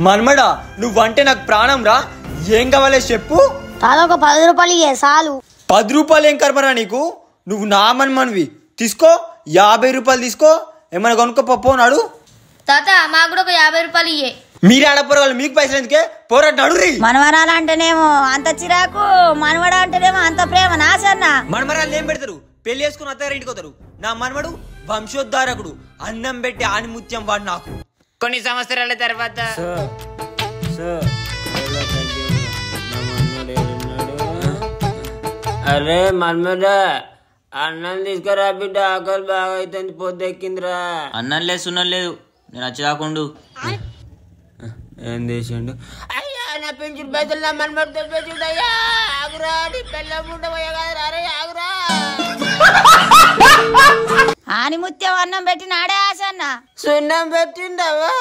మన్మడా నువ్వంటే నాకు ప్రాణం రా. ఏం కావాలో చెప్పు. ఒక 10 రూపాయలు ఇయ్యే చాలు. 10 రూపాయలు ఏం కర్మరా నీకు? నువ్వు నా మన్మన్వి. తీసుకో 50 రూపాయలు తీసుకో. ఏమైనా కొనుక్కోపోనాడు. తాత మాకు కూడా ఒక 50 రూపాయలు ఇయ్యే. మీరే ఆడపోరాలు, మీకు పైసలు ఎందుకే? పోరాడు నడురి. మనవరాలు అంటేనేమో అంత చిరాకు, మనవడ అంటేనేమో అంత ప్రేమ. నాశన్న మనమరాలు ఏం పెడతారు? పెళ్లి చేసుకుని అత్తారింటికి పోతారు. నా మనవడు వంశోద్ధారకుడు. అన్నం పెట్టి ఆనిముత్యం వాడు నాకు. కొన్ని సంవత్సరాల తర్వాత అరే మన్మదా అన్నం తీసుకురా బిడ్డ, ఆకలి బాగా అవుతుంది, పొద్దెక్కిందిరా. అన్నం లేదు సున్నం లేదు, నేను వచ్చి రాకుండు. ఏం చేసిండు? అయ్యా నా పెంచిన పైసలు నా మన్మడితో పెంచుడయ్యా. ఆగురా, నీ పెళ్ళం ఉండబోయా కదా. అరే ఆగురా. ఆనిముత్యం అన్నం పెట్టినాడే ఆశన్న. సున్నం పెట్టిండవా?